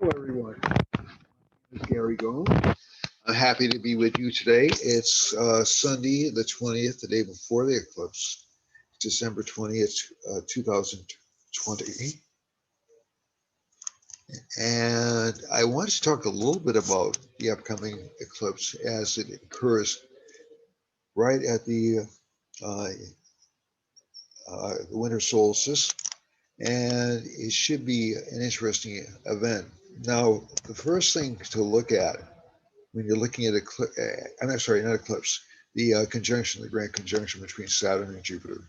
Hello, everyone. This is Gary Gomes. I'm happy to be with you today. It's Sunday, the 20th, the day before the eclipse, December 20th, 2020. And I want to talk a little bit about the upcoming eclipse as it occurs right at the winter solstice. And it should be an interesting event. Now, the first thing to look at when you're looking at I'm sorry, not eclipse, the conjunction, the grand conjunction between Saturn and Jupiter.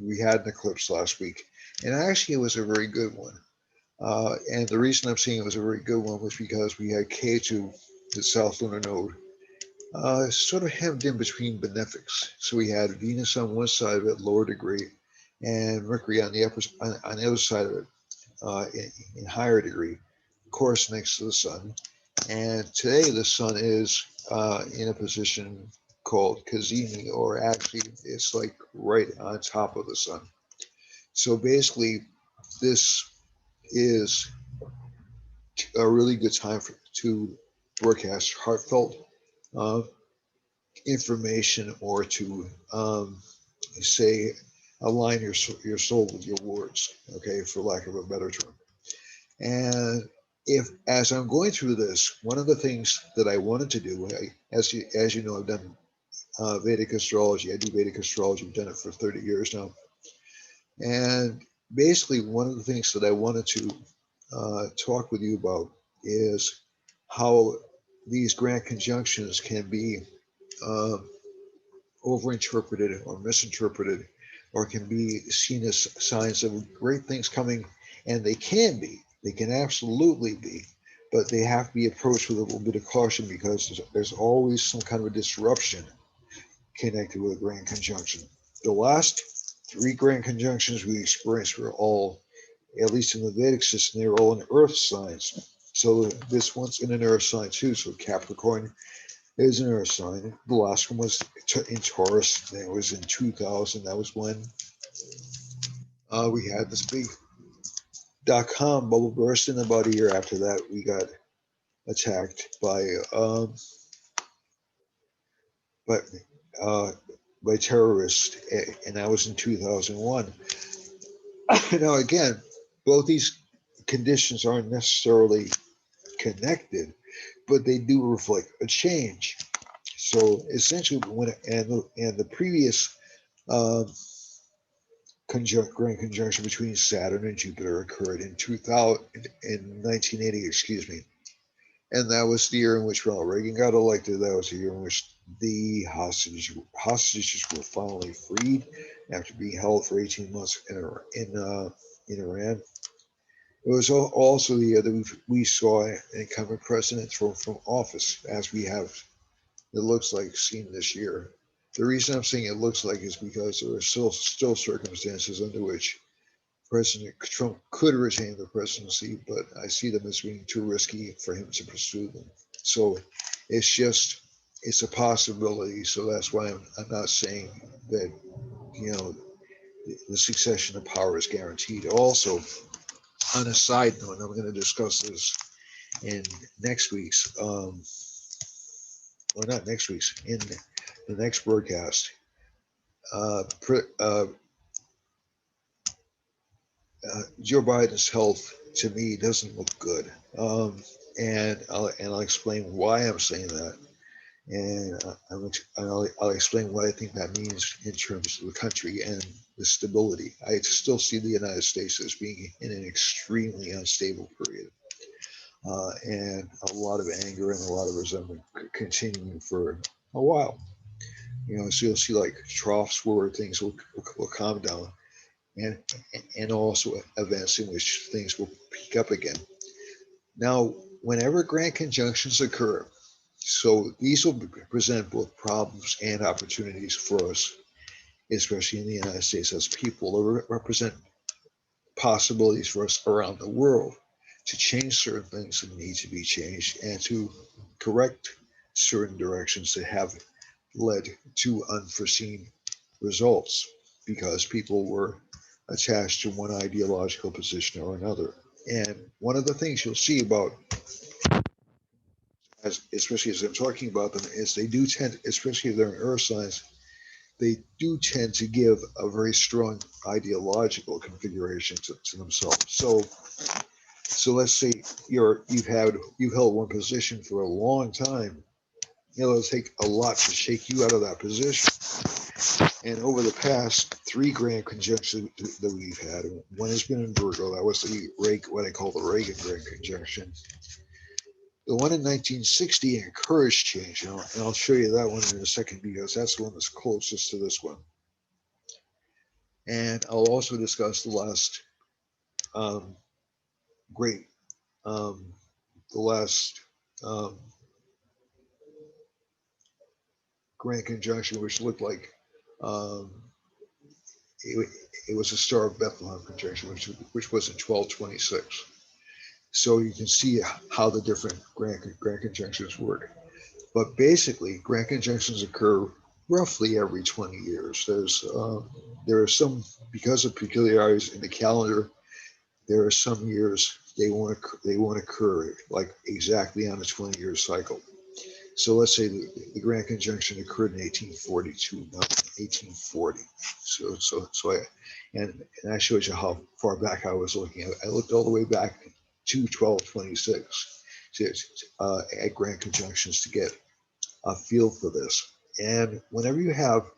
We had an eclipse last week, and actually it was a very good one. And the reason I'm saying it was a very good one was because we had K2, the South Lunar Node, sort of hemmed in between benefics. So we had Venus on one side of it, lower degree, and Mercury on the other side of it, in higher degree, of course, next to the Sun. And today the Sun is in a position called Cazimi, or actually it's like right on top of the Sun. So basically, this is a really good time to broadcast heartfelt information, or to say align your soul with your words, okay, for lack of a better term. And if, as I'm going through this, one of the things that I wanted to do, as you know, I've done Vedic astrology. I do Vedic astrology. I've done it for 30 years now. And basically, one of the things that I wanted to talk with you about is how these grand conjunctions can be overinterpreted or misinterpreted, or can be seen as signs of great things coming, and they can be. They can absolutely be, but they have to be approached with a little bit of caution, because there's always some kind of a disruption connected with a grand conjunction. The last three grand conjunctions we experienced were all, at least in the Vedic system, they were all in earth signs. So this one's in an earth sign too. So Capricorn is an earth sign. The last one was in Taurus. That was in 2000. That was when we had this big .com bubble burst, and about a year after that, we got attacked by terrorists, and that was in 2001. Now, again, both these conditions aren't necessarily connected, but they do reflect a change. So essentially, and the previous grand conjunction between Saturn and Jupiter occurred in 1980, excuse me. And that was the year in which Ronald Reagan got elected. That was the year in which the hostages were finally freed after being held for 18 months in Iran. It was also the year that we saw an incumbent president thrown from office, as we have, it looks like, seen this year. The reason I'm saying it looks like is because there are still circumstances under which President Trump could retain the presidency, but I see them as being too risky for him to pursue them. So it's a possibility. So that's why I'm not saying that, the succession of power is guaranteed. Also, on a side note, I'm going to discuss this in next week's, or not next week's, in the next broadcast. Joe Biden's health, to me, doesn't look good, and I'll explain why I'm saying that, and I'll explain what I think that means in terms of the country and the stability. I still see the United States as being in an extremely unstable period, and a lot of anger and a lot of resentment continuing for a while. So you'll see like troughs where things will calm down, and also events in which things will peak up again. Now, whenever grand conjunctions occur, so these will present both problems and opportunities for us, especially in the United States, as people. They represent possibilities for us around the world to change certain things that need to be changed, and to correct certain directions that have led to unforeseen results because people were attached to one ideological position or another. And one of the things you'll see about, especially as I'm talking about them, is they do tend, especially if they're in earth signs, they do tend to give a very strong ideological configuration to themselves. So let's say you've held one position for a long time. It'll take a lot to shake you out of that position. And over the past three grand conjunctions that we've had, one has been in Virgo. That was what I call the Reagan grand conjunction. The one in 1960 encouraged change, and I'll show you that one in a second because that's the one that's closest to this one. And I'll also discuss the last um, great, the last grand conjunction, which looked like um, it, it was a Star of Bethlehem conjunction, which was in 1226. So you can see how the different grand conjunctions work. But basically, grand conjunctions occur roughly every 20 years. There are some, because of peculiarities in the calendar, there are some years they won't occur like exactly on a 20-year cycle. So let's say the grand conjunction occurred in 1842, not 1840. And I showed you how far back I was looking. I looked all the way back to 1226 at grand conjunctions to get a feel for this. And whenever you have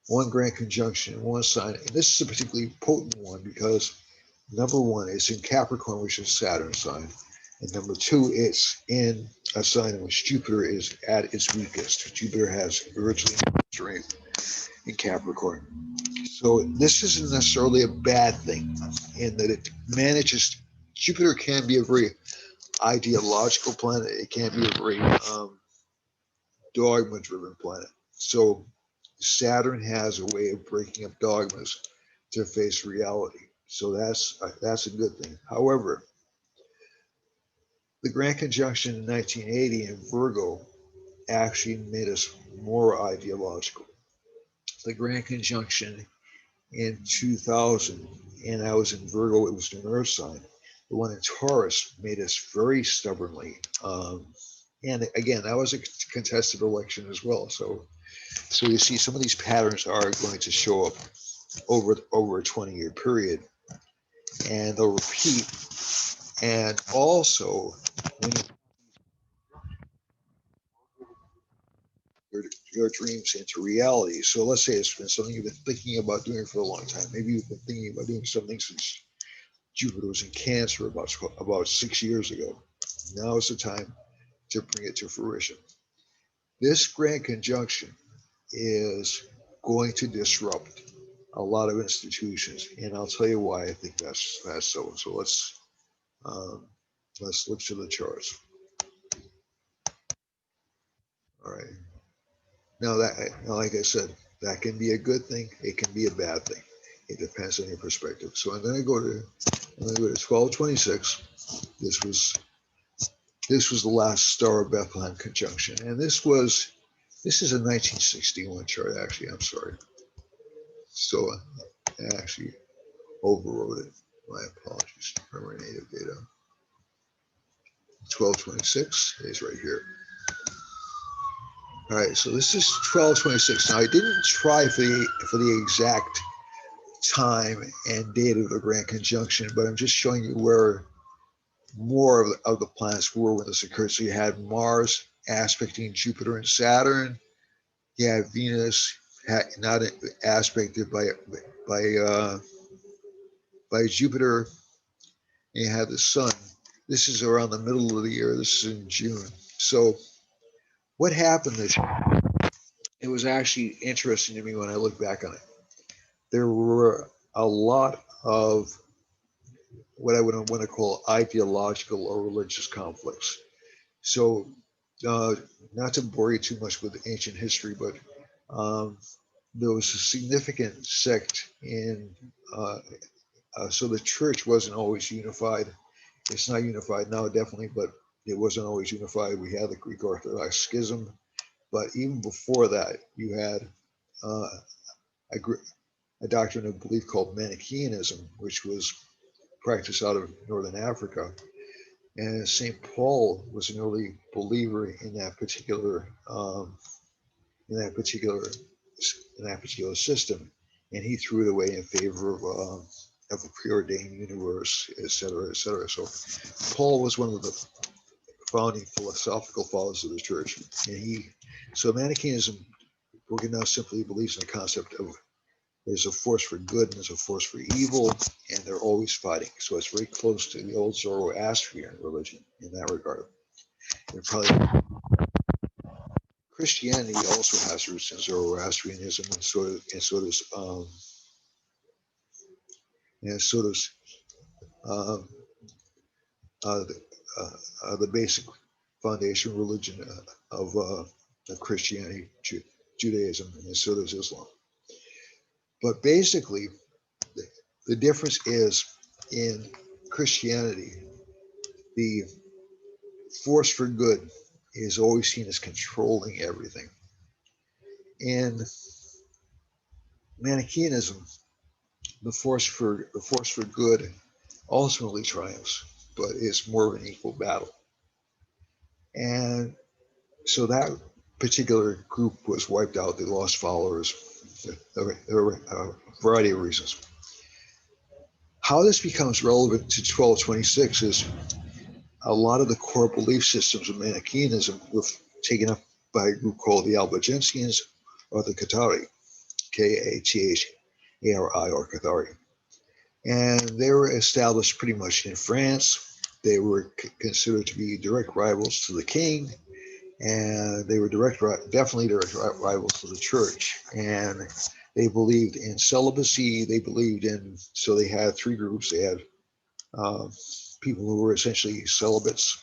one grand conjunction in one sign, and this is a particularly potent one because number one, it's in Capricorn, which is Saturn sign. And number two, it's in a sign in which Jupiter is at its weakest. Jupiter has virtually no strength in Capricorn. So this isn't necessarily a bad thing in that it manages, Jupiter can be a very ideological planet. It can be a very dogma-driven planet. So Saturn has a way of breaking up dogmas to face reality. So that's a good thing. However, the grand conjunction in 1980 in Virgo actually made us more ideological. The grand conjunction in 2000, and I was in Virgo, it was an earth sign. The one in Taurus made us very stubbornly. And again, that was a contested election as well. So you see some of these patterns are going to show up over a 20-year period, and they'll repeat. And also, when your dreams into reality. So let's say it's been something you've been thinking about doing for a long time. Maybe you've been thinking about doing something since Jupiter was in Cancer about 6 years ago. Now is the time to bring it to fruition. This grand conjunction is going to disrupt a lot of institutions, and I'll tell you why I think that's so. So let's look to the charts. All right. Now like I said, that can be a good thing. It can be a bad thing. It depends on your perspective. So I'm going to go to 1226. This was the last Star of Bethlehem conjunction, and this is a 1961 chart. Actually, I'm sorry. So I actually overwrote it. My apologies for my native data. 1226 is right here. All right, so this is 1226. Now I didn't try for the exact time and date of the grand conjunction, but I'm just showing you where more of the planets were when this occurred. So you had Mars aspecting Jupiter and Saturn. You have Venus not aspected by Jupiter. And you have the Sun. This is around the middle of the year. This is in June. So what happened this year? It was actually interesting to me when I look back on it. There were a lot of what I would want to call ideological or religious conflicts. So, not to bore you too much with ancient history, but there was a significant sect so the church wasn't always unified. It's not unified now, definitely, but it wasn't always unified. We had the Greek Orthodox schism, but even before that, you had a doctrine of belief called Manichaeanism, which was practiced out of Northern Africa. And St. Paul was an early believer in that particular in that particular system, and he threw it away in favor of a preordained universe, etc., etc. So Paul was one of the founding philosophical fathers of the church, and so Manichaeism now simply believes in the concept of there's a force for good and there's a force for evil, and they're always fighting. So it's very close to the old Zoroastrian religion in that regard. And probably Christianity also has roots in Zoroastrianism, and so does um, the basic foundation religion of Christianity, Judaism, and so does Islam. But basically, the difference is in Christianity, the force for good is always seen as controlling everything. In Manichaeism, the force for good ultimately triumphs, but it's more of an equal battle. And so that particular group was wiped out. They lost followers. There were a variety of reasons. How this becomes relevant to 1226 is a lot of the core belief systems of Manichaeism were taken up by a group called the Albigensians or the Cathari, K-A-T-H-A-R-I, or Cathari. And they were established pretty much in France. They were considered to be direct rivals to the king, and they were definitely direct rivals to the church. And they believed in celibacy. So they had three groups. They had people who were essentially celibates.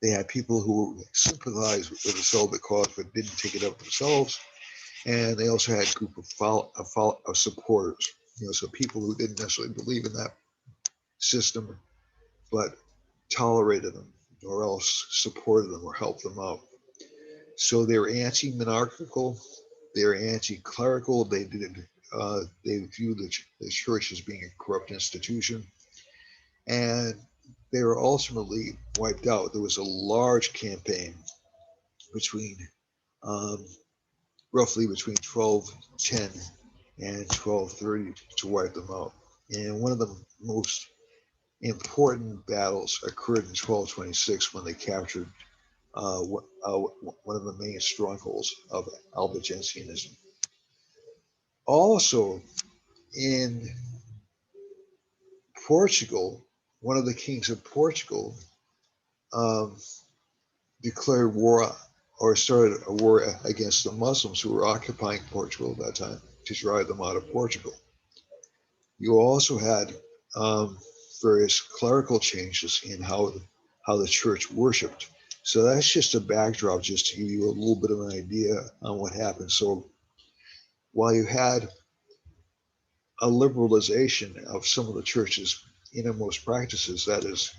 They had people who sympathized with the celibate cause but didn't take it up themselves. And they also had a group of supporters, so people who didn't necessarily believe in that system, but tolerated them or else supported them or helped them out. So they were anti-monarchical, they were anti-clerical. They viewed the church as being a corrupt institution, and they were ultimately wiped out. There was a large campaign between roughly between 1210 and 1230 to wipe them out. And one of the most important battles occurred in 1226 when they captured one of the main strongholds of Albigensianism. Also, in Portugal, one of the kings of Portugal declared war or started a war against the Muslims who were occupying Portugal at that time to drive them out of Portugal. You also had various clerical changes in how the church worshipped. So that's just a backdrop, just to give you a little bit of an idea on what happened. So while you had a liberalization of some of the church's innermost practices, that is,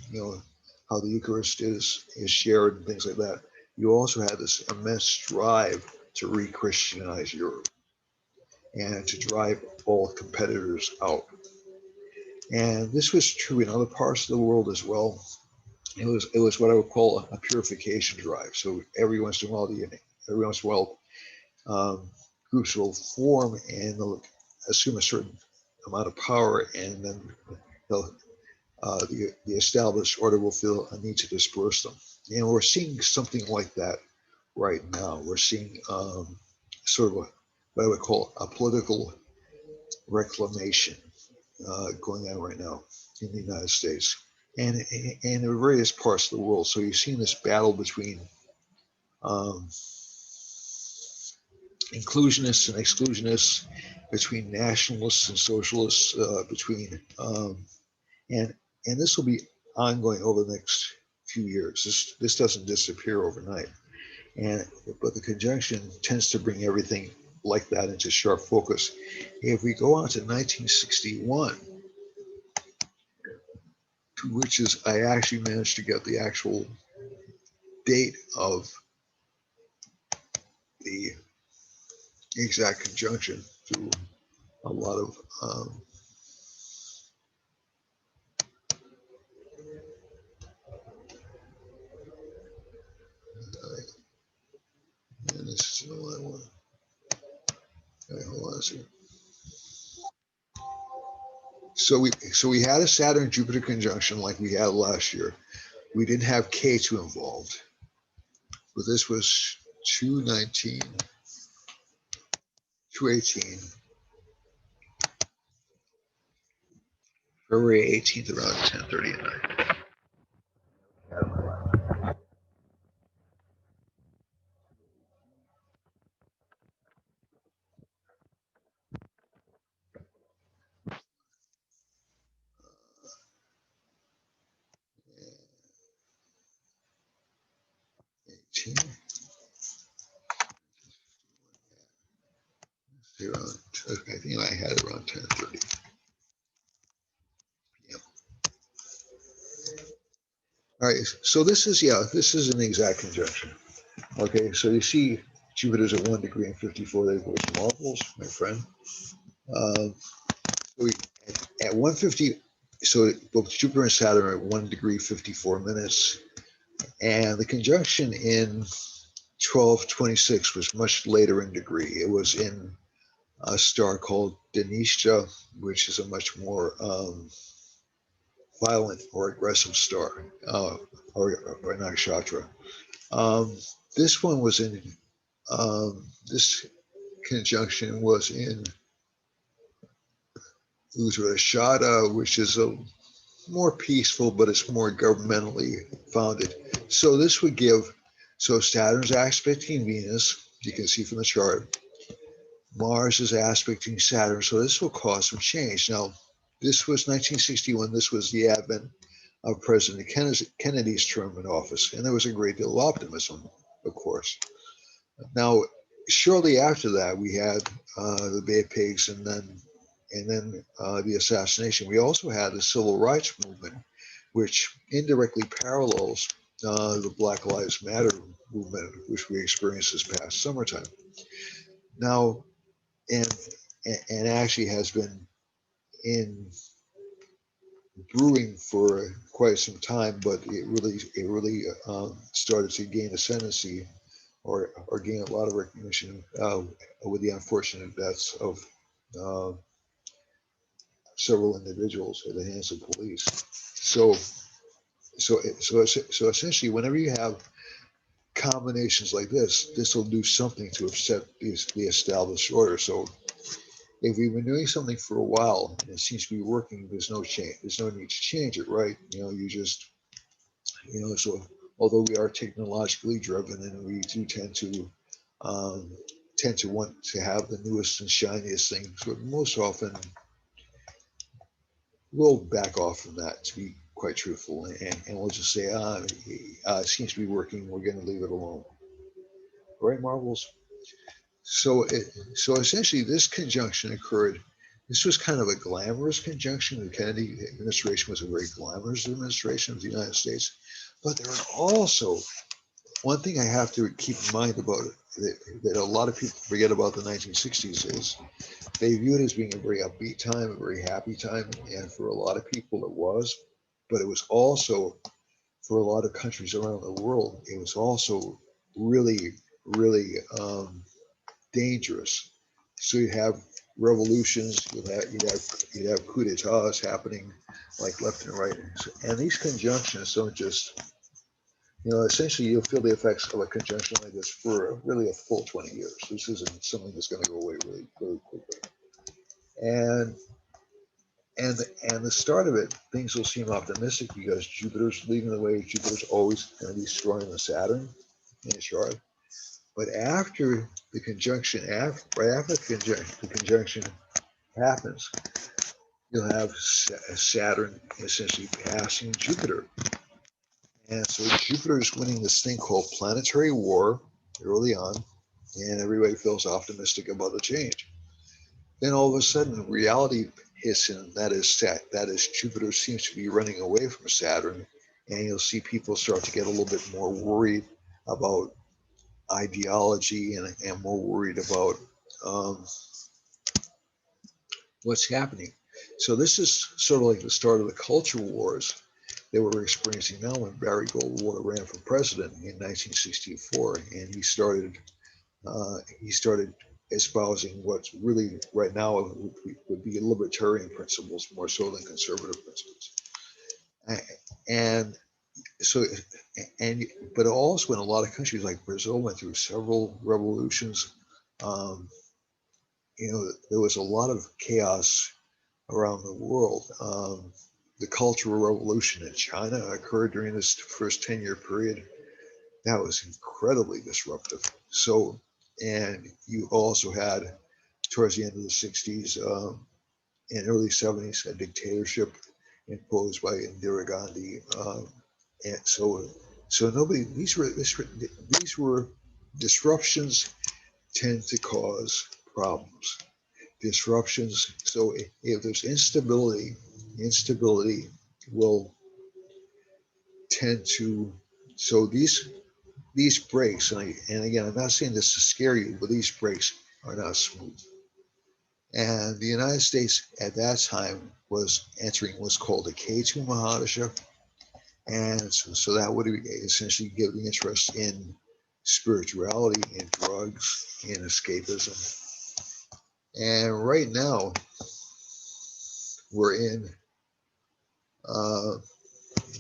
how the Eucharist is shared and things like that, you also had this immense drive to re-Christianize Europe and to drive all competitors out. And this was true in other parts of the world as well. It was what I would call a purification drive. So every once in a while, groups will form and they'll assume a certain amount of power, and then the established order will feel a need to disperse them. And we're seeing something like that right now. We're seeing sort of what I would call a political reclamation going on right now in the United States and in various parts of the world. So you've seen this battle between inclusionists and exclusionists, between nationalists and socialists, and this will be ongoing over the next few years. This doesn't disappear overnight, but the conjunction tends to bring everything like that into sharp focus. If we go on to 1961, which is, I actually managed to get the actual date of the exact conjunction through a lot of the line one. Okay, hold on a second. So we had a Saturn Jupiter conjunction like we had last year. We didn't have K2 involved, but this was 219, 218, February 18th around 10:30 at night. 18, around, I think I had it around 10:30 p.m. All right, so this is an exact conjunction. Okay, so you see Jupiter's at 1 degree and 54. There goes marbles, my friend. So at 150, so both Jupiter and Saturn are at 1 degree 54 minutes, and the conjunction in 1226 was much later in degree. It was in a star called Denisha, which is a much more violent or aggressive star, or nakshatra. This one was in, this conjunction was in Uttarashada, which is a more peaceful, but it's more governmentally founded. So this would give, so Saturn's aspecting Venus, you can see from the chart. Mars is aspecting Saturn, so this will cause some change. Now, this was 1961. This was the advent of President Kennedy's term in office, and there was a great deal of optimism, of course. Now, shortly after that, we had the Bay of Pigs, and then the assassination. We also had the Civil Rights Movement, which indirectly parallels the Black Lives Matter movement, which we experienced this past summertime. Now, and actually has been in brewing for quite some time, but it really started to gain ascendancy or gain a lot of recognition with the unfortunate deaths of several individuals at the hands of police. So essentially, whenever you have combinations like this will do something to upset the established order. So if we've been doing something for a while and it seems to be working, there's no change. There's no need to change it, right? You just, so although we are technologically driven and we do tend to want to have the newest and shiniest things, but most often we'll back off from that, to be quite truthful, and we'll just say, it seems to be working, we're going to leave it alone. Right, Marvels? So essentially, this conjunction occurred. This was kind of a glamorous conjunction. The Kennedy administration was a very glamorous administration of the United States. But there are also, one thing I have to keep in mind about it, that a lot of people forget about the 1960s is they view it as being a very upbeat time, a very happy time, and for a lot of people it was. But it was also, for a lot of countries around the world, it was also really, really dangerous. So you have revolutions, you'd have coup d'etats happening like left and right, and these conjunctions don't just, essentially you'll feel the effects of a conjunction like this for really a full 20 years. This isn't something that's going to go away really, really quickly. And the start of it, things will seem optimistic because Jupiter's leading the way. Jupiter's always going to be stronger than Saturn in the chart. But after the conjunction, right after the conjunction happens, you'll have Saturn essentially passing Jupiter. And so Jupiter is winning this thing called planetary war early on, and everybody feels optimistic about the change. Then all of a sudden, reality hits in. That is Jupiter seems to be running away from Saturn, and you'll see people start to get a little bit more worried about ideology and more worried about what's happening. So this is sort of like the start of the culture wars that we're experiencing now when Barry Goldwater ran for president in 1964, and he started he started espousing what's really right now would be libertarian principles more so than conservative principles. And so, and but also in a lot of countries like Brazil went through several revolutions. Um, there was a lot of chaos around the world. The Cultural Revolution in China occurred during this first 10-year period. That was incredibly disruptive. So, and you also had towards the end of the 60s and early 70s a dictatorship imposed by Indira Gandhi. And so nobody, these were disruptions tend to cause problems. Disruptions. So if there's instability will tend to. So these breaks, and again, I'm not saying this to scare you, but these breaks are not smooth. And the United States at that time was entering what's called the K2 Mahadasha, and so that would essentially give the interest in spirituality, in drugs, in escapism. And right now, we're in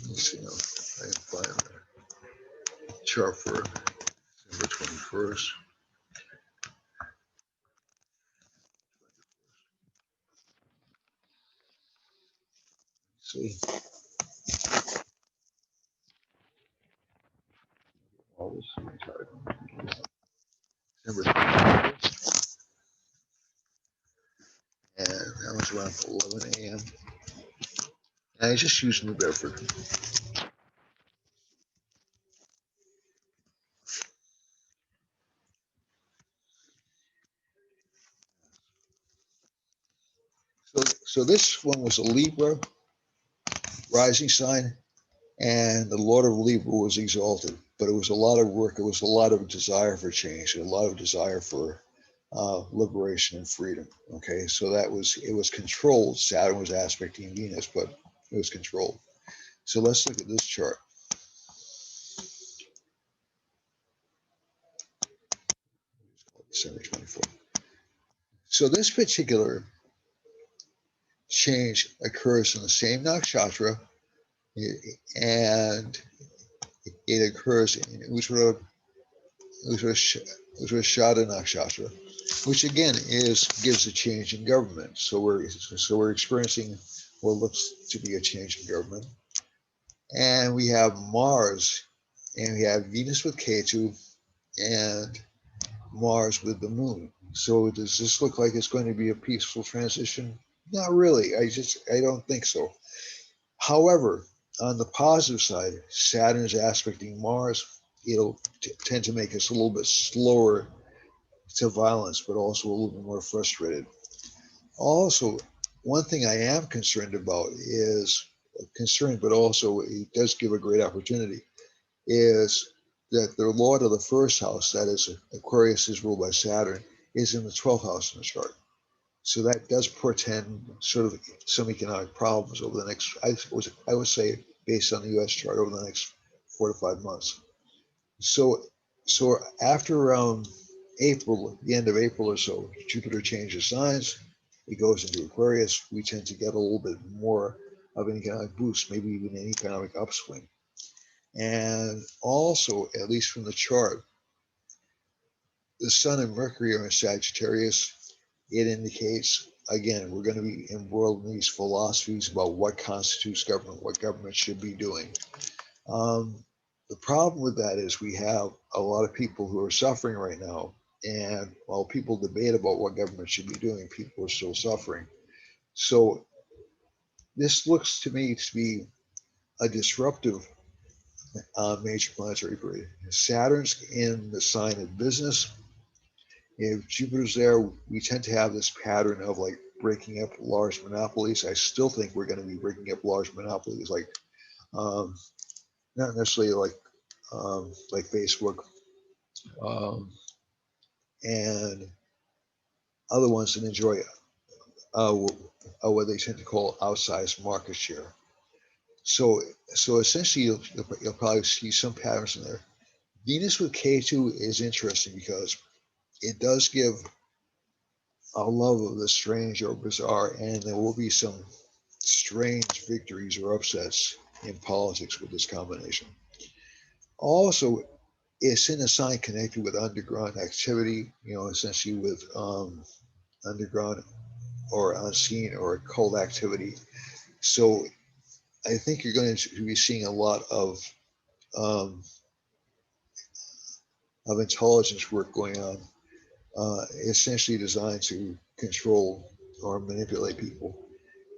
let's see, I can find the chart for December 21st. See, all this chart. December 21st, and that was around 11 a.m. And I just used New Bedford. So this one was a Libra rising sign, and the Lord of Libra was exalted. But it was a lot of work. It was a lot of desire for change, and a lot of desire for liberation and freedom. Okay, so it was controlled. Saturn was aspecting Venus, but it was controlled. So let's look at this chart. December 24th. So this particular change occurs in the same nakshatra, and it occurs in Uttara nakshatra, which again gives a change in government. So we're experiencing what looks to be a change in government, and we have Mars, and we have Venus with Ketu, and Mars with the Moon. So does this look like it's going to be a peaceful transition? Not really. I don't think so. However, on the positive side, Saturn is aspecting Mars. It'll tend to make us a little bit slower to violence, but also a little bit more frustrated. Also, one thing I am concerned about is concerned, but also it does give a great opportunity, is that the Lord of the first house, that is Aquarius, is ruled by Saturn, is in the 12th house in the chart. So that does portend sort of some economic problems over the next, I would say, based on the U.S. chart, over the next 4 to 5 months. So, so after around April, the end of April or so, Jupiter changes signs. It goes into Aquarius. We tend to get a little bit more of an economic boost, maybe even an economic upswing. And also, at least from the chart, the Sun and Mercury are in Sagittarius. It indicates, again, we're going to be embroiled in these philosophies about what constitutes government, what government should be doing. The problem with that is we have a lot of people who are suffering right now. And while people debate about what government should be doing, people are still suffering. So this looks to me to be a disruptive major planetary period. Saturn's in the sign of business. If Jupiter's there, we tend to have this pattern of like breaking up large monopolies. I still think we're going to be breaking up large monopolies, like um, not necessarily like Facebook and other ones that enjoy what they tend to call outsized market share. So essentially, you'll probably see some patterns in there. Venus with K2 is interesting because it does give a love of the strange or bizarre, and there will be some strange victories or upsets in politics with this combination. Also, it's in a sign connected with underground activity, essentially with underground or unseen or occult activity. So I think you're going to be seeing a lot um, of intelligence work going on, essentially designed to control or manipulate people.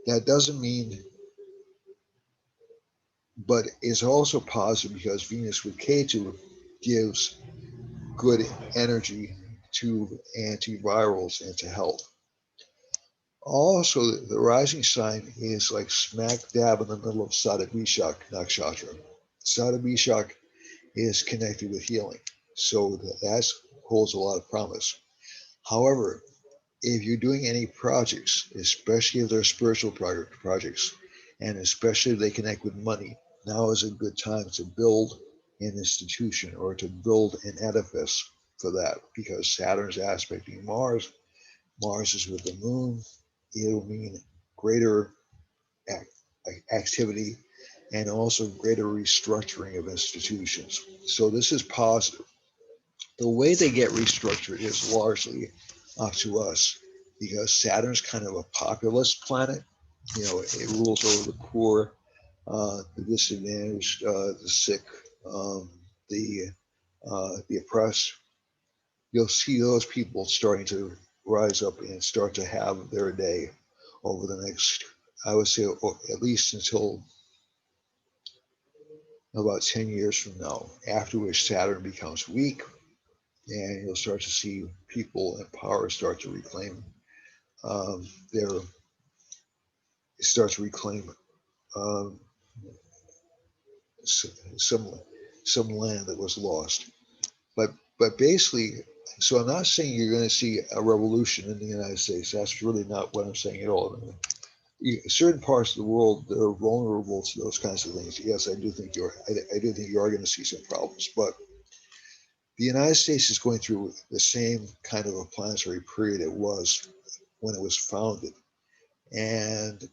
That doesn't mean, but it's also positive because Venus with Ketu gives good energy to antivirals and to health. Also, the rising sign is like smack dab in the middle of Saturn nakshatra. Saturn is connected with healing, so that holds a lot of promise. However, if you're doing any projects, especially if they're spiritual projects, and especially if they connect with money, now is a good time to build an institution or to build an edifice for that, because Saturn's aspecting Mars. Mars is with the moon. It'll mean greater activity and also greater restructuring of institutions. So this is positive. The way they get restructured is largely up to us, because Saturn's kind of a populist planet. It rules over the poor, the disadvantaged, the sick, um, the oppressed. You'll see those people starting to rise up and start to have their day over the next, I would say, at least until about 10 years from now, after which Saturn becomes weak, and you'll start to see people in power start to reclaim their, start to reclaim um, some some land that was lost. But basically, so I'm not saying you're going to see a revolution in the United States. That's really not what I'm saying at all. Certain parts of the world that are vulnerable to those kinds of things. Yes, I do think you are going to see some problems, but the United States is going through the same kind of a planetary period it was when it was founded, and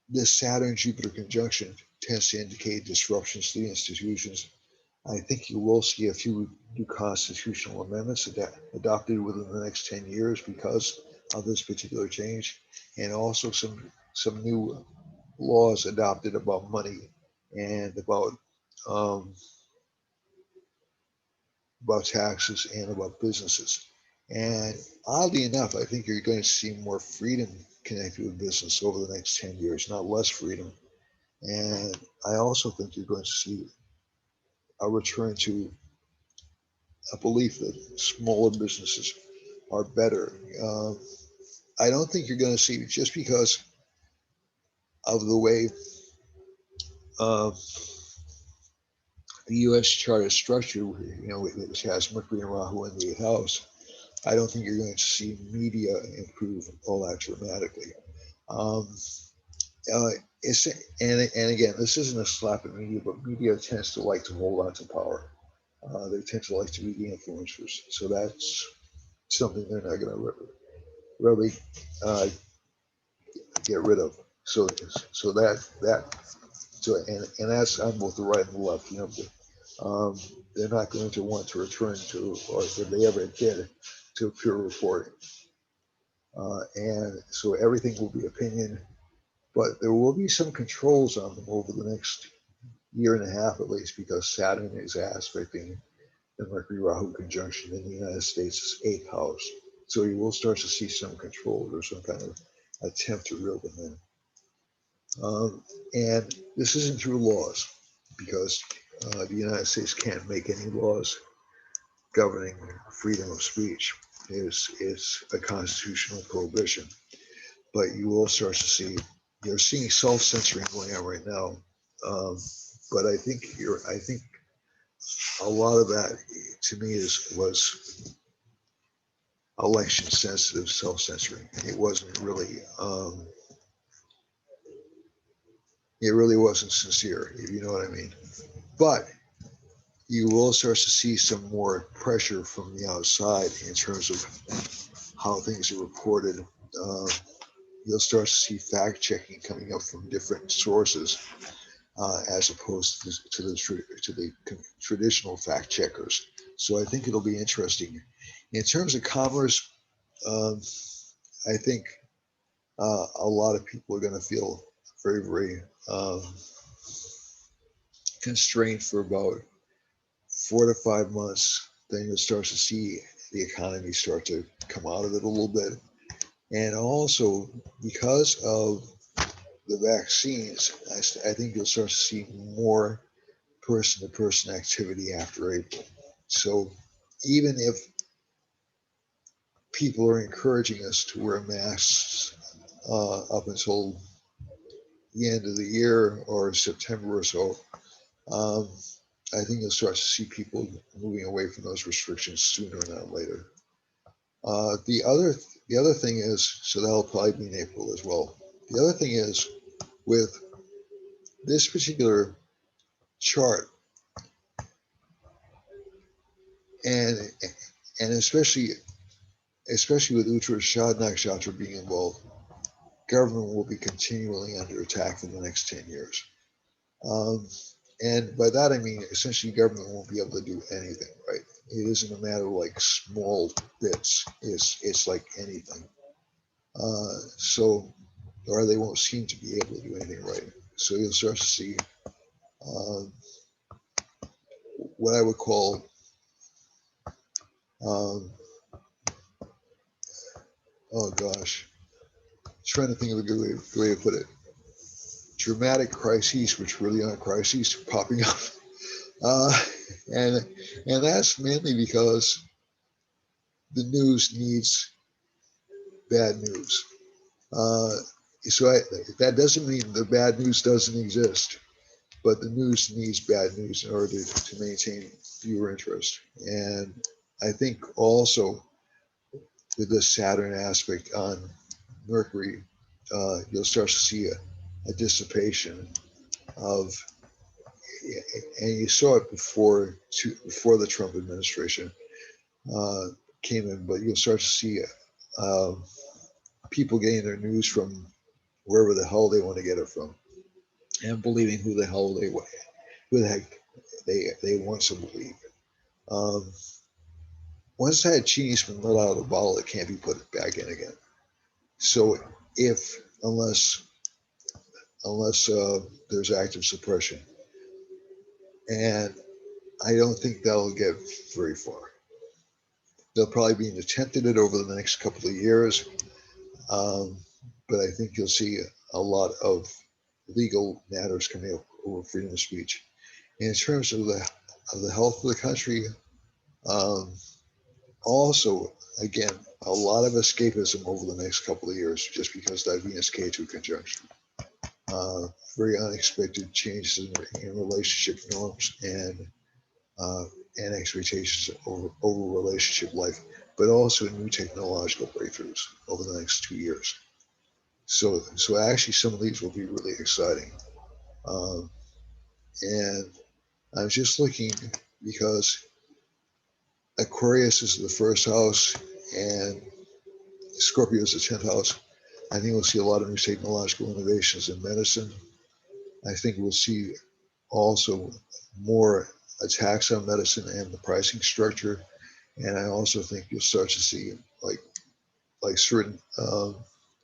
this Saturn Jupiter conjunction tends to indicate disruptions to the institutions. I think you will see a few new constitutional amendments adopted within the next 10 years because of this particular change, and also some new laws adopted about money and um, about taxes and about businesses. And oddly enough, I think you're going to see more freedom connected with business over the next 10 years, not less freedom. And I also think you're going to see a return to a belief that smaller businesses are better. I don't think you're going to see, just because of the way uh, the U.S. chart is structured, which has Mercury and Rahu in the 8th house. I don't think you're going to see media improve all that dramatically. Um, uh, and again, this isn't a slap at media, but media tends to like to hold on to power. They tend to like to be the influencers, so that's something they're not going to really get rid of. So and that's on both the right and the left. They're not going to want to return to, or if they ever did, to pure reporting. And so everything will be opinion, but there will be some controls on them over the next year and a half at least, because Saturn is aspecting the Mercury Rahu conjunction in the United States' 8th house. So you will start to see some control or some kind of attempt to reel them in. And this isn't through laws, because the United States can't make any laws governing freedom of speech. It's a constitutional prohibition. But you will start to see, you're seeing self-censoring going on right now. Um, but I think a lot of that, to me, was election sensitive self-censoring. It wasn't really it really wasn't sincere, if you know what I mean. But you will start to see some more pressure from the outside in terms of how things are reported. You'll start to see fact checking coming up from different sources, as opposed to the traditional fact checkers. So I think it'll be interesting. In terms of commerce, um, I think a lot of people are going to feel very, very constrained for about 4 to 5 months. Then you'll start to see the economy start to come out of it a little bit. And also, because of the vaccines, I think you'll start to see more person to person activity after April. So even if people are encouraging us to wear masks up until the end of the year or September or so, um, I think you'll start to see people moving away from those restrictions sooner than later. The other thing is, so that'll probably be in April as well. The other thing is, with this particular chart, and and especially with Uttarashad Nakshatra being involved, government will be continually under attack for the next 10 years. Um, and by that I mean essentially government won't be able to do anything, right? It isn't a matter of like small bits. It's like anything. So, or they won't seem to be able to do anything right. So you'll start to see um, what I would call um, oh gosh, trying to think of a good way to put it. Dramatic crises, which really aren't crises, popping up, uh, and and that's mainly because the news needs bad news. Uh, that doesn't mean the bad news doesn't exist, but the news needs bad news in order to maintain viewer interest. And I think also with the Saturn aspect on Mercury, you'll start to see a dissipation of, and you saw it before the Trump administration uh, came in, but you'll start to see uh, people getting their news from wherever the hell they want to get it from, and believing who the heck they want to believe. Um, Once that genie's been let out of the bottle, it can't be put back in again. So if unless there's active suppression, and I don't think that'll get very far. There'll probably be an attempt at it over the next couple of years, um, but I think you'll see a lot of legal matters coming up over freedom of speech. In terms of the health of the country, um, also again a lot of escapism over the next couple of years, just because that Venus K2 conjunction. Very unexpected changes in relationship norms uh, and expectations over relationship life, but also new technological breakthroughs over the next 2 years. So actually, some of these will be really exciting. Um, and I'm just looking because Aquarius is the first house and Scorpio is the 10th house. I think we'll see a lot of new technological innovations in medicine. I think we'll see also more attacks on medicine and the pricing structure. And I also think you'll start to see like certain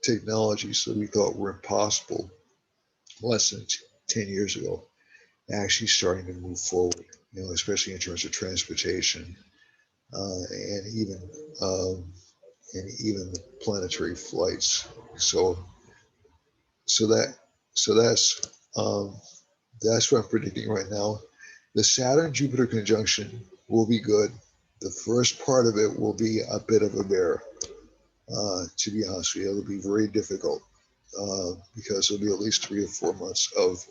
technologies that we thought were impossible less than 10 years ago actually starting to move forward, especially in terms of transportation and um, even planetary flights. So so that so that's what I'm predicting right now. The Saturn Jupiter conjunction will be good. The first part of it will be a bit of a bear. To be honest with you, it'll be very difficult because it'll be at least 3 or 4 months of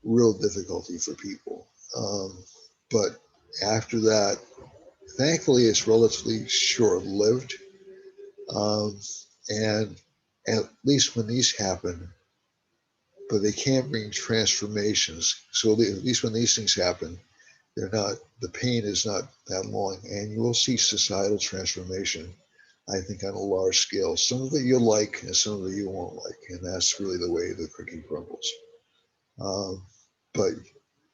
real difficulty for people. But after that, thankfully, it's relatively short-lived, um, and at least when these happen, but they can bring transformations. So at least when these things happen, the pain is not that long, and you will see societal transformation, I think, on a large scale. Some of it you'll like, and some of it you won't like, and that's really the way the cookie crumbles. Um, but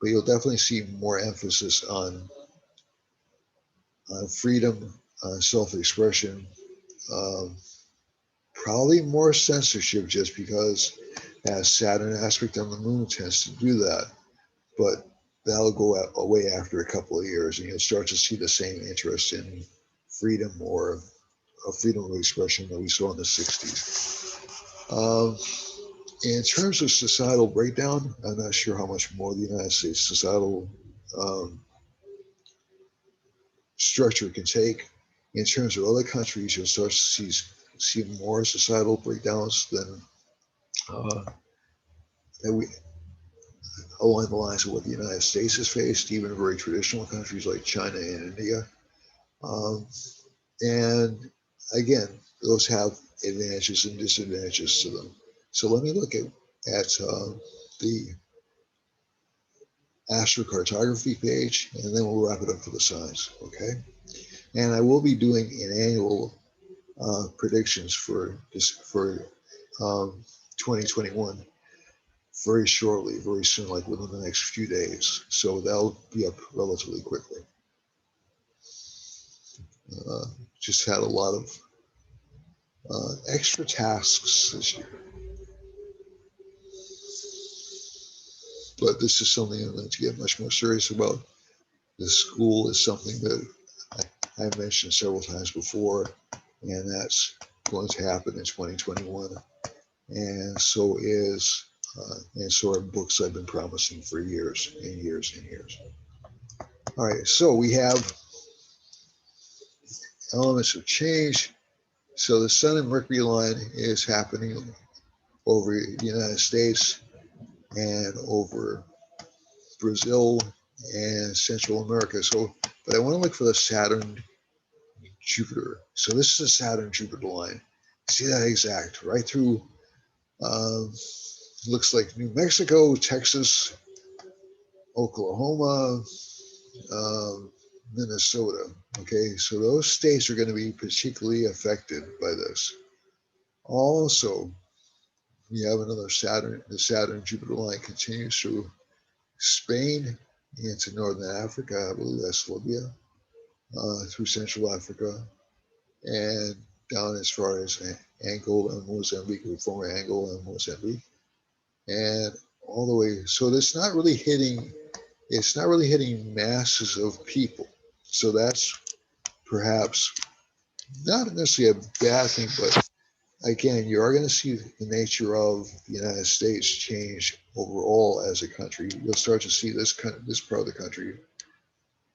you'll definitely see more emphasis on freedom, self-expression, um, probably more censorship, just because as Saturn aspect on the moon tends to do that. But that'll go away after a couple of years, and you'll start to see the same interest in freedom or a freedom of expression that we saw in the 60s. In terms of societal breakdown, I'm not sure how much more the United States societal um, structure can take. In terms of other countries, you'll start to see more societal breakdowns than that we along the lines of what the United States has faced, even very traditional countries like China and India. Um, and again, those have advantages and disadvantages to them. So let me look at the astrocartography page, and then we'll wrap it up for the signs. Okay, and I will be doing an annual predictions for 2021 very shortly, very soon, like within the next few days. So that'll be up relatively quickly. Just had a lot of extra tasks this year, but this is something I'm going to get much more serious about. The school is something that I've mentioned several times before, and that's going to happen in 2021. And so are books I've been promising for years and years and years. All right, so we have elements of change. So the Sun and Mercury line is happening over the United States and over Brazil and Central America. So, but I want to look for the Saturn Jupiter. So this is a Saturn Jupiter line. See that exact right through. Looks like New Mexico, Texas, Oklahoma, Minnesota. Okay, so those states are going to be particularly affected by this. Also, we have another Saturn. The Saturn Jupiter line continues through Spain into Northern Africa. I believe that's Libya, through Central Africa, and down as far as Angola and Mozambique, former Angola and Mozambique, and all the way. So it's not really hitting masses of people. So that's perhaps not necessarily a bad thing, but again, you are going to see the nature of the United States change overall as a country. You'll start to see this part of the country,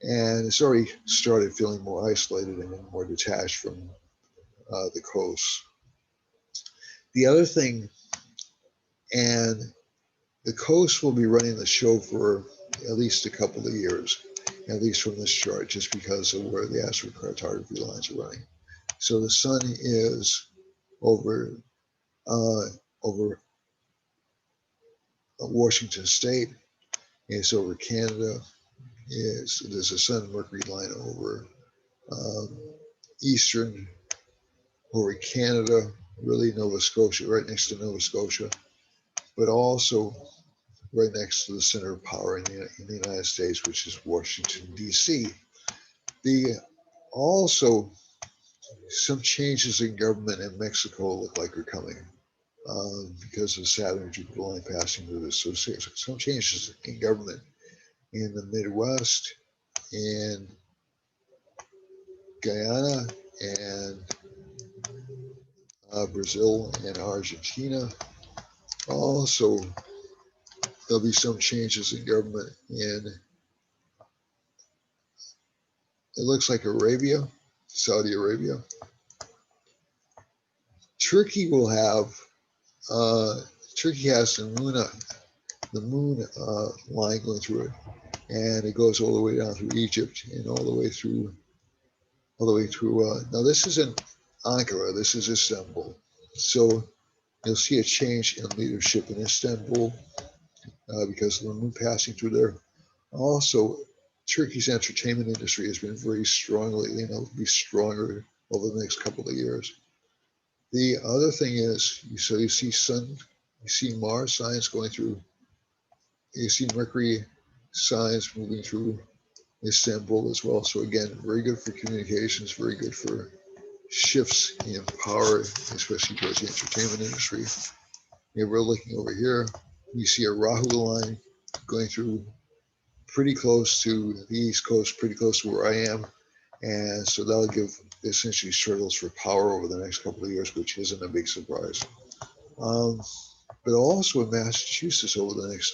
and it's already started feeling more isolated and more detached from the coast. The other thing, and the coast will be running the show for at least a couple of years, at least from this chart, just because of where the astrocartography lines are running. So the Sun is over Washington State. It's over Canada. There's a Sun Mercury line over eastern, over Canada, really Nova Scotia, right next to Nova Scotia, but also right next to the center of power in the United States, which is Washington, D.C. Also, some changes in government in Mexico look like are coming because of Saturn Jupiter line passing through this. So some changes in government in the Midwest, in Guyana, and Brazil and Argentina. Also, there'll be some changes in government in, it looks like Arabia, Saudi Arabia. Turkey will have, Turkey has the moon line going through it, and it goes all the way down through Egypt and all the way through, now this isn't Ankara, this is Istanbul. So you'll see a change in leadership in Istanbul because of the moon passing through there. Also, Turkey's entertainment industry has been very strong lately, and it'll be stronger over the next couple of years. The other thing is, so you see you see Mars signs going through, you see Mercury signs moving through Istanbul as well. So again, very good for communications, very good for shifts in power, especially towards the entertainment industry. And we're looking over here, we see a Rahu line going through pretty close to the East Coast, pretty close to where I am. And so that'll give essentially struggles for power over the next couple of years, which isn't a big surprise. But also in Massachusetts over the next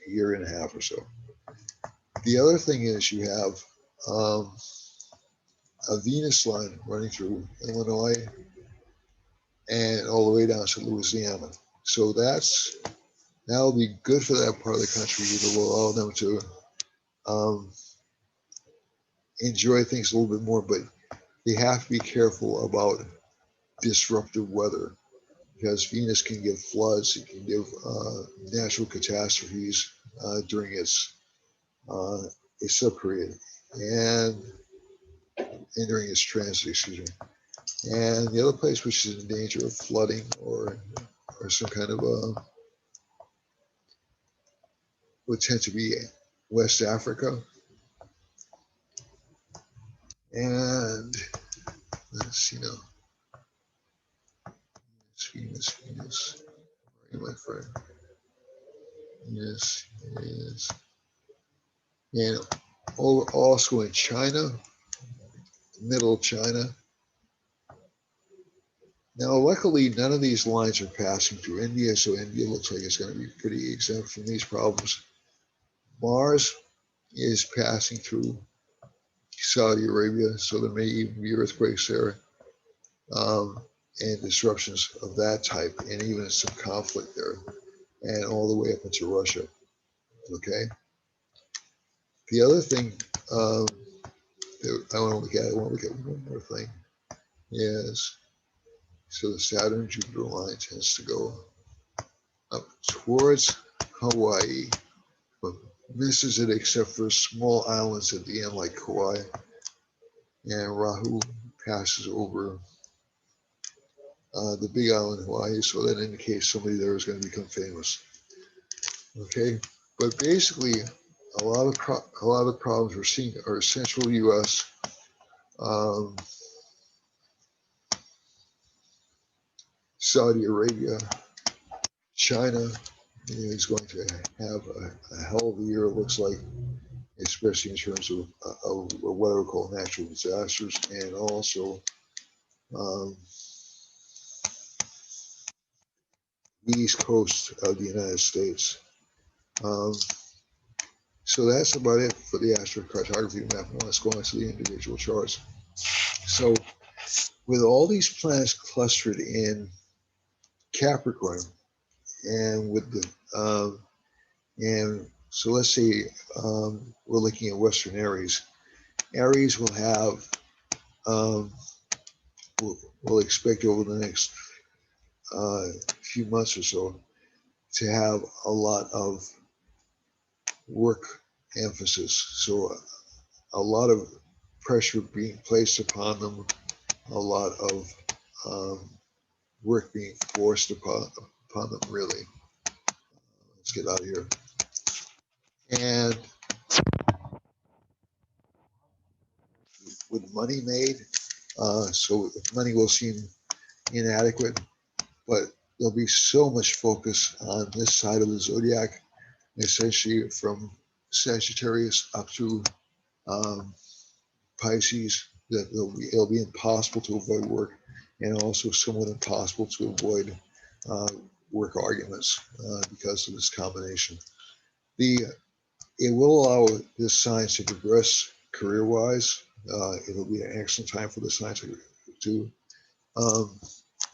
year and a half or so. The other thing is you have a Venus line running through Illinois and all the way down to Louisiana. So that'll be good for that part of the country. It will allow them to enjoy things a little bit more, but they have to be careful about disruptive weather because Venus can give floods, it can give natural catastrophes during its subperiod and during its transit, excuse me. And the other place which is in danger of flooding or some kind of would tend to be West Africa. And let's see now. Venus. Where are you, my friend? Yes. And also in China, middle China. Now, luckily, none of these lines are passing through India, so India looks like it's going to be pretty exempt from these problems. Mars is passing through Saudi Arabia, so there may even be earthquakes there and disruptions of that type, and even some conflict there, and all the way up into Russia. Okay. The other thing I want to look at one more thing. Yes. So the Saturn Jupiter line tends to go up towards Hawaii, but misses it except for small islands at the end like Kauai. And Rahu passes over the big island Hawaii, so that indicates somebody there is going to become famous. Okay, but basically, a lot of problems we're seeing are central U.S. Saudi Arabia, China is going to have a hell of a year, it looks like, especially in terms of what we call natural disasters, and also the east coast of the United States. So that's about it for the astrocartography map. Now let's go on to the individual charts. So with all these planets clustered in Capricorn, and with the and so let's say we're looking at Western Aries. Aries will have we'll expect over the next few months or so to have a lot of work emphasis. So a lot of pressure being placed upon them, a lot of work being forced upon them, really. Let's get out of here. And with money made, so money will seem inadequate, but there'll be so much focus on this side of the zodiac, essentially from Sagittarius up to Pisces, that it'll be impossible to avoid work, and also somewhat impossible to avoid work arguments because of this combination. It will allow this sign to progress career-wise. It'll be an excellent time for the sign to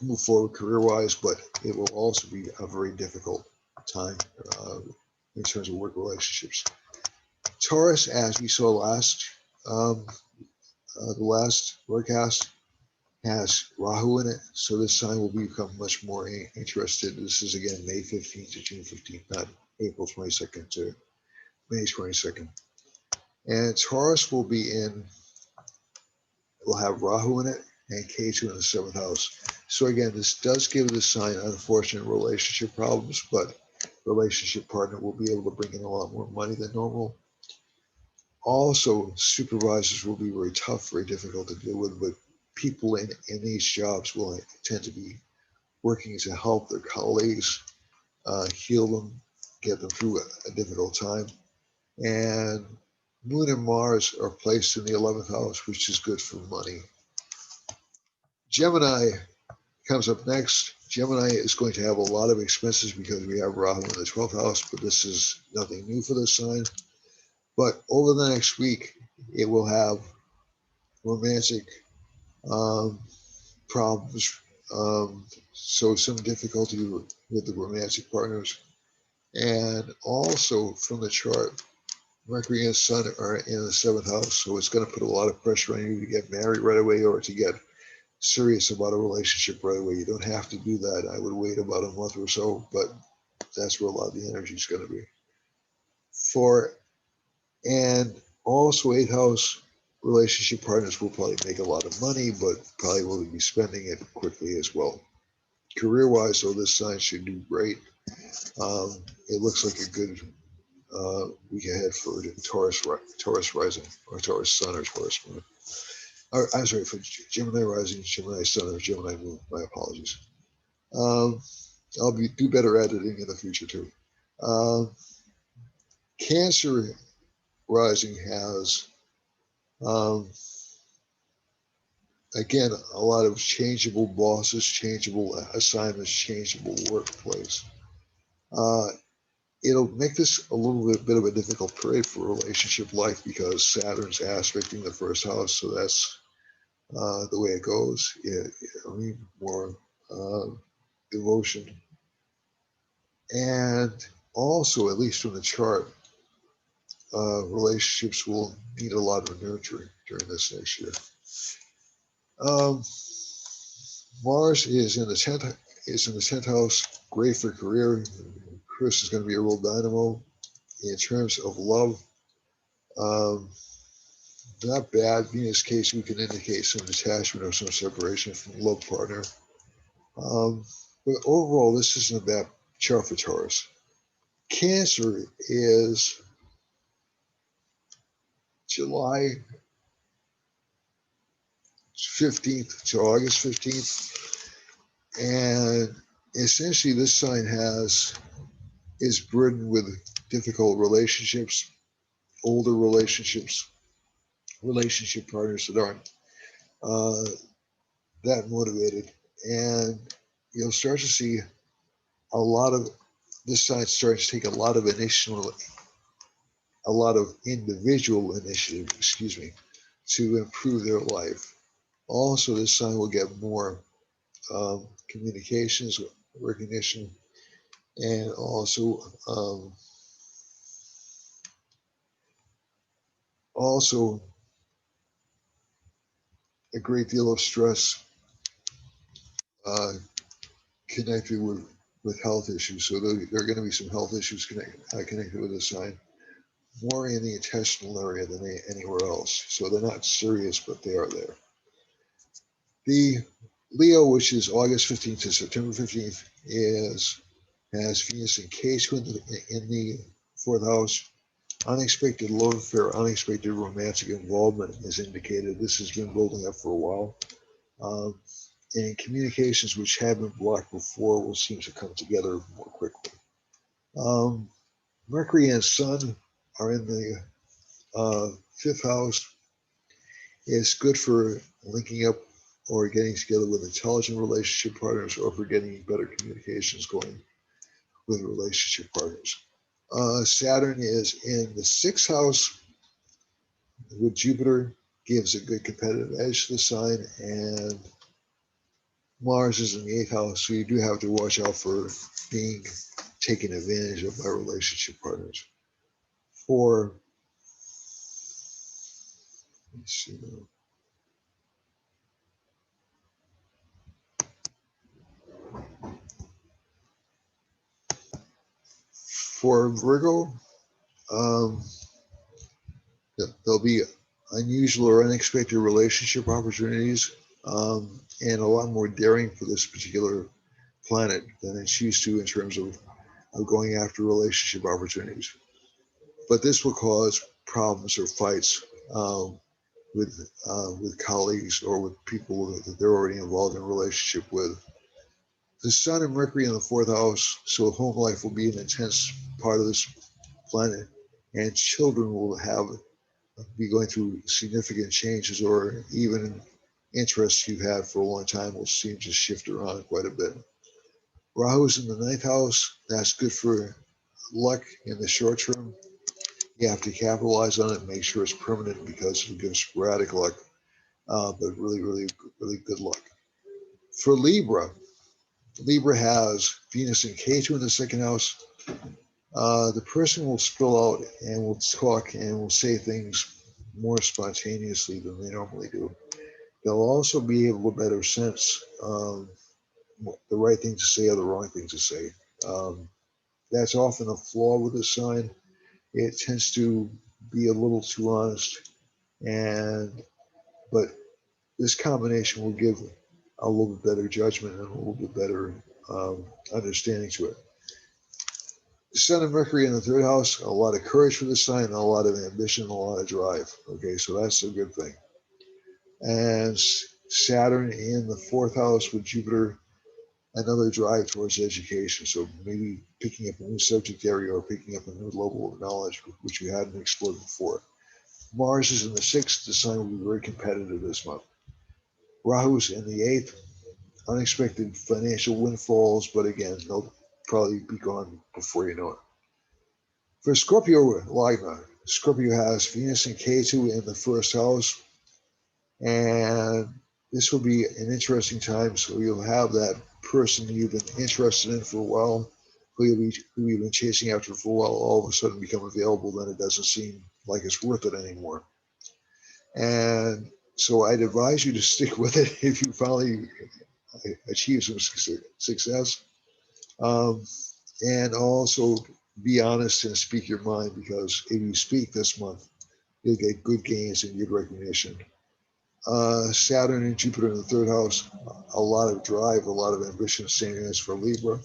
move forward career-wise, but it will also be a very difficult time in terms of work relationships. Taurus, as we saw the last broadcast, has Rahu in it, so this sign will become much more interested. This is again May 15th to June 15th, not April 22nd to May 22nd. And Taurus will have Rahu in it and Ketu in the 7th house. So again, this does give the sign unfortunate relationship problems, but relationship partner will be able to bring in a lot more money than normal. Also, supervisors will be very tough, very difficult to deal with, but people in these jobs will tend to be working to help their colleagues, heal them, get them through a difficult time. And Moon and Mars are placed in the 11th house, which is good for money. Gemini comes up next. Gemini is going to have a lot of expenses because we have Rahu in the 12th house, but this is nothing new for this sign. But over the next week, it will have romantic problems. So some difficulty with the romantic partners. And also from the chart, Mercury and Sun are in the 7th house. So it's going to put a lot of pressure on you to get married right away or to get serious about a relationship right away. You don't have to do that. I would wait about a month or so, but that's where a lot of the energy is going to be. And also 8th house relationship partners will probably make a lot of money, but probably will be spending it quickly as well. Career-wise, though, this sign should do great. It looks like a good week ahead for Taurus rising, or Taurus sun, or Taurus moon. I'm sorry, for Gemini rising, Gemini sun, or Gemini moon. My apologies. I'll do better editing in the future too. Cancer rising has again a lot of changeable bosses, changeable assignments, changeable workplace. It'll make this a little bit of a difficult period for relationship life because Saturn's aspecting the 1st house, so that's the way it goes. I mean, more devotion, and also, at least from the chart, relationships will need a lot of nurturing during this next year. Mars is in the 10th house, great for career. Chris is going to be a real dynamo. In terms of love, not bad. Venus case, we can indicate some detachment or some separation from love partner. But overall, this isn't a bad chart for Taurus. Cancer is July 15th to August 15th. And essentially, this sign is burdened with difficult relationships, older relationships, relationship partners that aren't that motivated. And you'll start to see a lot of this sign starts to take a lot of individual initiative, to improve their life. Also, this sign will get more communications, recognition, and also a great deal of stress connected with health issues. So there are going to be some health issues connected with this sign, more in the intestinal area than anywhere else. So they're not serious, but they are there. The Leo, which is August 15th to September 15th, has Venus and Ketu in the 4th house. Unexpected love affair, unexpected romantic involvement is indicated. This has been building up for a while. And communications which have been blocked before will seem to come together more quickly. Mercury and Sun are in the 5th house. It's good for linking up or getting together with intelligent relationship partners, or for getting better communications going with relationship partners. Saturn is in the 6th house with Jupiter, gives a good competitive edge to the sign, and Mars is in the 8th house, so you do have to watch out for being taken advantage of by relationship partners. Let's see now. For Virgo, There'll be unusual or unexpected relationship opportunities, and a lot more daring for this particular planet than it's used to in terms of going after relationship opportunities. But this will cause problems or fights with colleagues or with people that they're already involved in a relationship with. The Sun and Mercury in the fourth house, so home life will be an intense part of this planet, and children will be going through significant changes, or even interests you've had for a long time will seem to shift around quite a bit. Rahu's in the ninth house. That's good for luck in the short term. You have to capitalize on it and make sure it's permanent, because it'll give sporadic luck, but really, really, really good luck. For Libra, Libra has Venus and Ketu in the second house. The person will spill out and will talk and will say things more spontaneously than they normally do. They'll also be able to better sense the right thing to say or the wrong thing to say. That's often a flaw with this sign. It tends to be a little too honest, but this combination will give a little bit better judgment and a little bit better understanding to it. Sun and Mercury in the third house, a lot of courage for this sign, a lot of ambition, a lot of drive. Okay, so that's a good thing. And Saturn in the fourth house with Jupiter, another drive towards education. So maybe picking up a new subject area or picking up a new level of knowledge which you hadn't explored before. Mars is in the sixth. The sign will be very competitive this month. Rahu's in the eighth. Unexpected financial windfalls, but again, they'll probably be gone before you know it. For Scorpio Lagna, Scorpio has Venus and Ketu in the first house, and this will be an interesting time. So you'll have that person you've been interested in for a while, who you've been chasing after for a while, all of a sudden become available. Then it doesn't seem like it's worth it anymore. And so I'd advise you to stick with it if you finally achieve some success. And also be honest and speak your mind, because if you speak this month, you'll get good gains and good recognition. Saturn and Jupiter in the third house, a lot of drive, a lot of ambition, same as for Libra.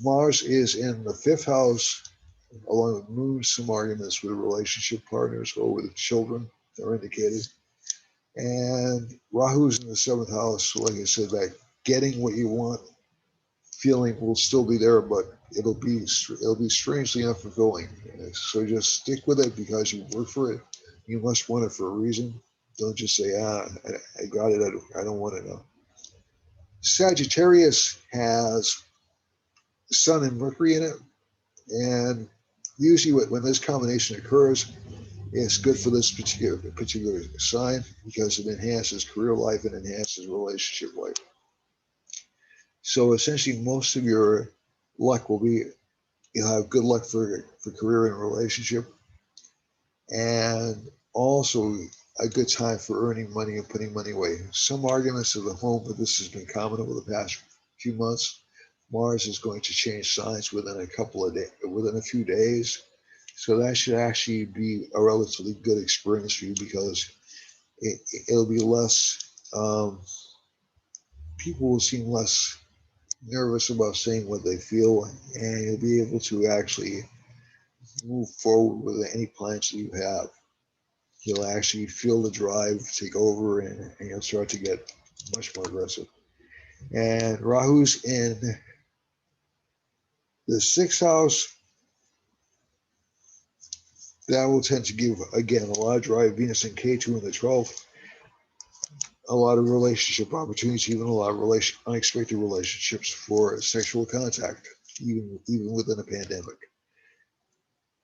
Mars is in the fifth house, along with Moon, some arguments with relationship partners or with children are indicated. And Rahu's in the seventh house, so like I said, that getting what you want feeling will still be there, but it'll be strangely unfulfilling. So just stick with it because you work for it. You must want it for a reason. Don't just say, I got it, I don't want it now. Sagittarius has Sun and Mercury in it, and usually when this combination occurs, it's good for this particular sign because it enhances career life and enhances relationship life. So essentially, most of your luck will be, you'll have good luck for career and relationship, and also a good time for earning money and putting money away. Some arguments of the home, but this has been common over the past few months. Mars is going to change signs within a few days. So that should actually be a relatively good experience for you, because it'll be less, people will seem less nervous about saying what they feel, and you'll be able to actually move forward with any plans that you have. You'll actually feel the drive take over, and you'll start to get much more aggressive. And Rahu's in the sixth house. That will tend to give, again, a lot of drive. Venus and Ketu in the 12th. A lot of relationship opportunities, even a lot of unexpected relationships for sexual contact, even within a pandemic.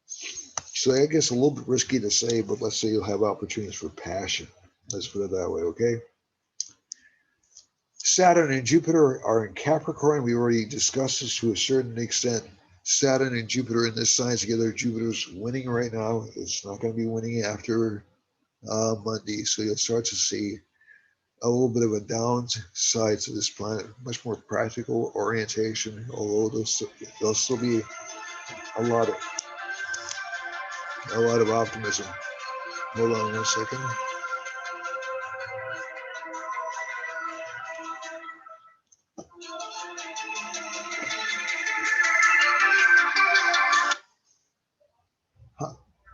So I guess a little bit risky to say, but let's say you'll have opportunities for passion. Let's put it that way, okay? Saturn and Jupiter are in Capricorn. We already discussed this to a certain extent. Saturn and Jupiter in this sign together. Jupiter's winning right now. It's not going to be winning after Monday. So you'll start to see a little bit of a downside to this planet, much more practical orientation, although there'll still be a lot of optimism. Hold on 1 second.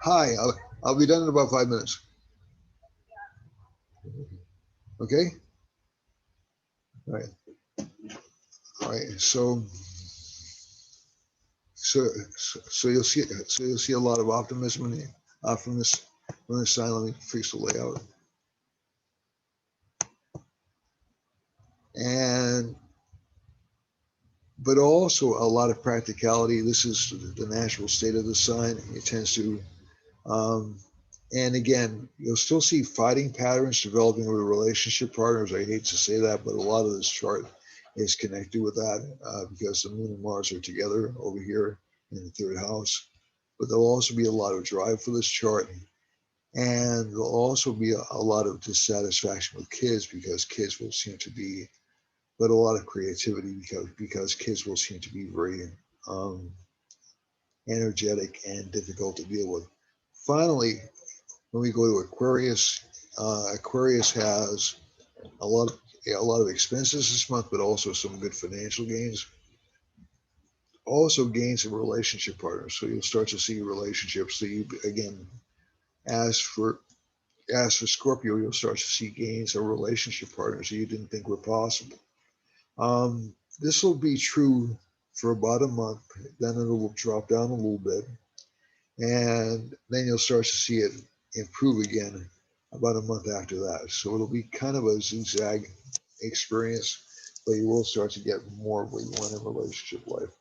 Hi, I'll be done in about 5 minutes. Okay. All right. All right. So you'll see a lot of optimism from this sign. Let me fix the layout. And but also a lot of practicality. This is the natural state of the sign. It tends to, and again, you'll still see fighting patterns developing with relationship partners. I hate to say that, but a lot of this chart is connected with that because the Moon and Mars are together over here in the third house. But there'll also be a lot of drive for this chart. And there'll also be a lot of dissatisfaction with kids because kids will seem to be, but a lot of creativity because kids will seem to be very energetic and difficult to deal with. Finally, when we go to Aquarius, Aquarius has a lot of expenses this month, but also some good financial gains. Also gains in relationship partners. So you'll start to see relationships. So you again, as for Scorpio, you'll start to see gains of relationship partners that you didn't think were possible. This will be true for about a month, then it will drop down a little bit, and then you'll start to see it improve again about a month after that. So it'll be kind of a zigzag experience, but you will start to get more of what you want in relationship life.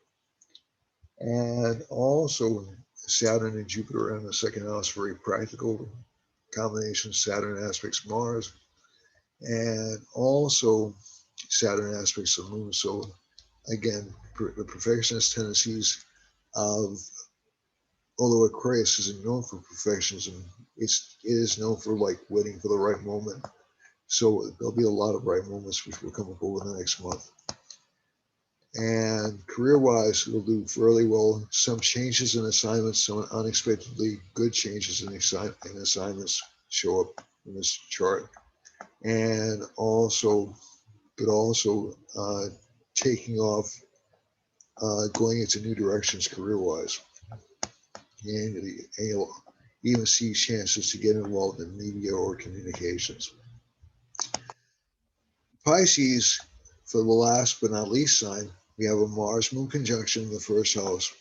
And also, Saturn and Jupiter are in the second house, very practical combination. Saturn aspects Mars, and also Saturn aspects the Moon. So again, the perfectionist tendencies of, although Aquarius isn't known for perfectionism, it is known for like waiting for the right moment. So there'll be a lot of right moments which will come up over the next month. And career-wise, it'll do fairly well. Some changes in assignments, some unexpectedly good changes in assignments show up in this chart. And also, but also taking off, going into new directions career-wise. And you'll even see chances to get involved in media or communications. Pisces, for the last but not least sign, we have a Mars-Moon conjunction in the first house,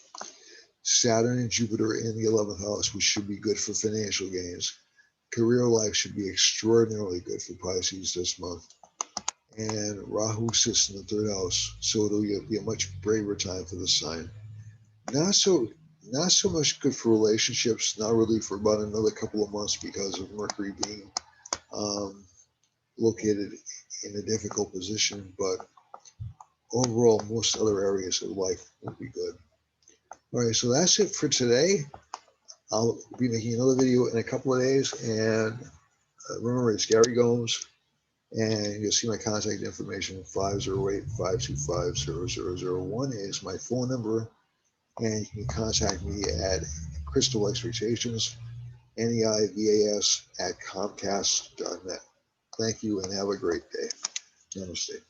Saturn and Jupiter in the 11th house, which should be good for financial gains. Career life should be extraordinarily good for Pisces this month. And Rahu sits in the third house, so it'll be a much braver time for the sign. Not so much good for relationships, not really for about another couple of months because of Mercury being located in a difficult position, but overall, most other areas of life will be good. All right, so that's it for today. I'll be making another video in a couple of days, and remember, it's Gary Gomes, and you'll see my contact information. 508-525-0001 is my phone number, and you can contact me at Crystal Expectations, NEIVAS @Comcast.net. Thank you, and have a great day. Namaste.